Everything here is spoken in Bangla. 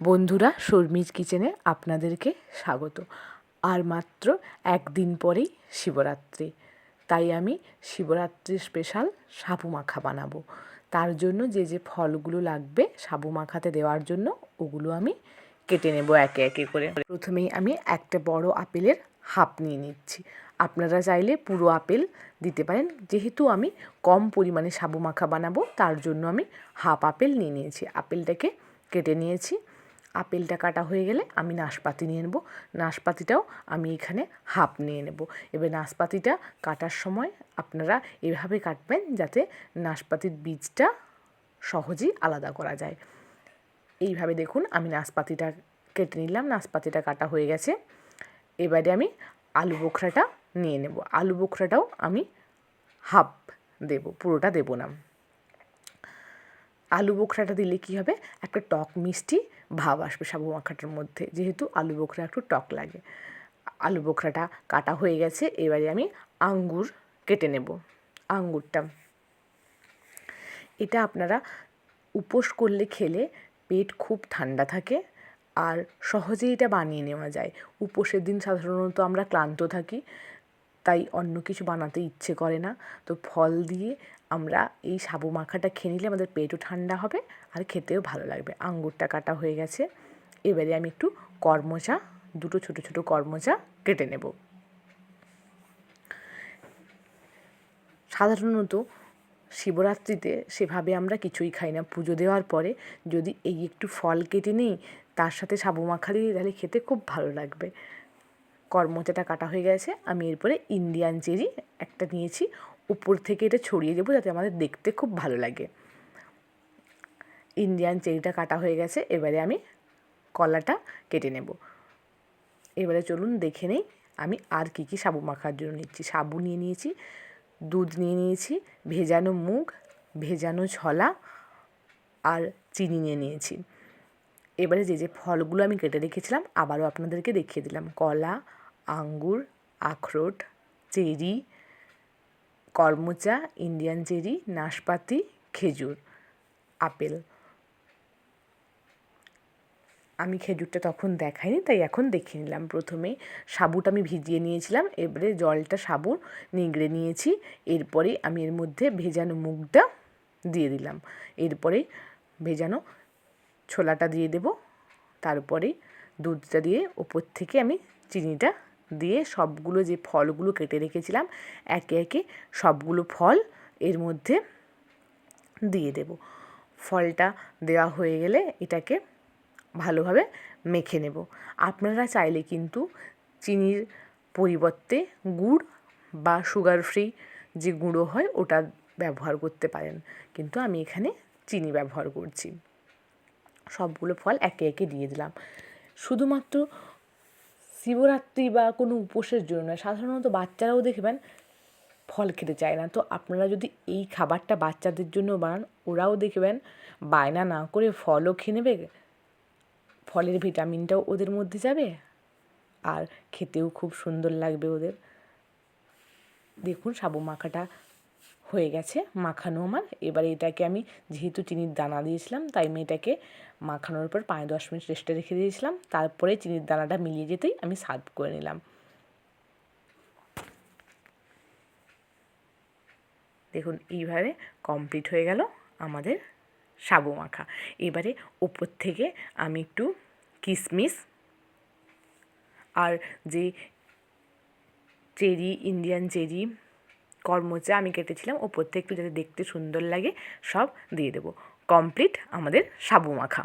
বন্ধুরা, শর্মিজ কিচেনে আপনাদেরকে স্বাগত। আর মাত্র একদিন পরেই শিবরাত্রি, তাই আমি শিবরাত্রি স্পেশাল সাবু মাখা বানাবো। তার জন্য যে যে ফলগুলো লাগবে সাবু মাখাতে দেওয়ার জন্য, ওগুলো আমি কেটে নেব একে একে করে। প্রথমেই আমি একটা বড় আপেলের হাফ নিয়ে নিচ্ছি। আপনারা চাইলে পুরো আপেল দিতে পারেন। যেহেতু আমি কম পরিমাণে সাবু মাখা বানাবো, তার জন্য আমি হাফ আপেল নিয়ে নিয়েছি। আপেলটাকে কেটে নিয়েছি। আপেলটা কাটা হয়ে গেলে আমি নাশপাতি নিয়ে নেব। নাশপাতিটাও আমি এখানে হাফ নিয়ে নেব। এবার নাশপাতিটা কাটার সময় আপনারা এভাবে কাটবেন যাতে নাশপাতির বীজটা সহজেই আলাদা করা যায়। এইভাবে দেখুন আমি নাশপাতিটা কেটে নিলাম। নাশপাতিটা কাটা হয়ে গেছে। এবারে আমি আলু বোখরাটা নিয়ে নেব। আলু বোখরাটাও আমি হাফ দেব, পুরোটা দেব না। আলু বোখরাটা দিলে কী হবে, একটা টক মিষ্টি ভাব আসবে সাবু মাখাটার মধ্যে, যেহেতু আলু বোখরা একটু টক লাগে। আলু বোখরাটা কাটা হয়ে গেছে। এবারে আমি আঙ্গুর কেটে নেব। আঙ্গুরটা এটা আপনারা উপোস করলে খেলে পেট খুব ঠান্ডা থাকে, আর সহজেই এটা বানিয়ে নেওয়া যায়। উপোসের দিন সাধারণত আমরা ক্লান্ত থাকি, তাই অন্য কিছু বানাতে ইচ্ছে করে না। তো ফল দিয়ে আমরা এই সাবু মাখাটা খেয়ে নিলে আমাদের পেটও ঠান্ডা হবে আর খেতেও ভালো লাগবে। আঙ্গুরটা কাটা হয়ে গেছে। এবারে আমি একটু করমচা, দুটো ছোটো ছোটো করমচা কেটে নেব। সাধারণত শিবরাত্রিতে সেভাবে আমরা কিছুই খাই না। পুজো দেওয়ার পরে যদি এই একটু ফল কেটে নিই, তার সাথে সাবু মাখা দিই, তাহলে খেতে খুব ভালো লাগবে। করমচাটা কাটা হয়ে গেছে। আমি এরপরে ইন্ডিয়ান চেরি একটা নিয়েছি। উপর থেকে এটা ছড়িয়ে দেবো যাতে আমাদের দেখতে খুব ভালো লাগে। ইন্ডিয়ান চেরিটা কাটা হয়ে গেছে। এবারে আমি কলাটা কেটে নেব। এবারে চলুন দেখে নেই আমি আর কী কী সাবু মাখার জন্য নিচ্ছি। সাবু নিয়ে নিয়েছি, দুধ নিয়ে নিয়েছি, ভেজানো মুগ, ভেজানো ছোলা আর চিনি নিয়ে নিয়েছি। এবারে যে যে ফলগুলো আমি কেটে রেখেছিলাম আবারও আপনাদেরকে দেখিয়ে দিলাম। কলা, আঙ্গুর, আখরোট, চেরি, করমচা, ইন্ডিয়ান চেরি, নাশপাতি, খেজুর, আপেল। আমি খেজুরটা তখন দেখাইনি, তাই এখন দেখিয়ে নিলাম। প্রথমে সাবুটা আমি ভিজিয়ে নিয়েছিলাম। এবারে জলটা সাবুর নিংড়ে নিয়েছি। এরপরে আমি এর মধ্যে ভেজানো মুগটা দিয়ে দিলাম। এরপরে ভেজানো ছোলাটা দিয়ে দেব। তারপরে দুধটা দিয়ে ওপর থেকে আমি চিনিটা দিয়ে সবগুলো যে ফলগুলো কেটে রেখেছিলাম একে একে সবগুলো ফল এর মধ্যে দিয়ে দেব। ফলটা দেওয়া হয়ে গেলে এটাকে ভালোভাবে মেখে নেব। আপনারা চাইলে কিন্তু চিনির পরিবর্তে গুড় বা সুগার ফ্রি যে গুঁড়ো হয় ওটা ব্যবহার করতে পারেন, কিন্তু আমি এখানে চিনি ব্যবহার করছি। সবগুলো ফল একে একে দিয়ে দিলাম। শুধুমাত্র শিবরাত্রি বা কোনো উপোসের জন্য নয়, সাধারণত বাচ্চারাও দেখবেন ফল খেতে চায় না। তো আপনারা যদি এই খাবারটা বাচ্চাদের জন্য বানান, ওরাও দেখবেন বায়না না করে ফলও খেয়ে নেবে, ফলের ভিটামিনটাও ওদের মধ্যে যাবে আর খেতেও খুব সুন্দর লাগবে ওদের। দেখুন সাবু মাখাটা হয়ে গেছে মাখানো আমার। এবারে এটাকে আমি, যেহেতু চিনির দানা দিয়েছিলাম, তাই আমি এটাকে মাখানোর পর 5-10 মিনিট রেস্টে রেখে দিয়েছিলাম। তারপরে চিনির দানাটা মিলিয়ে যেতেই আমি সার্ভ করে নিলাম। দেখুন এইভাবে কমপ্লিট হয়ে গেল আমাদের সাবু মাখা। এবারে ওপর থেকে আমি একটু কিশমিশ আর যে চেরি, ইন্ডিয়ান চেরি, করমচা আমি কেটেছিলাম ওপর থেকে একটু যাতে দেখতে সুন্দর লাগে সব দিয়ে দেবো। কমপ্লিট আমাদের সাবু মাখা।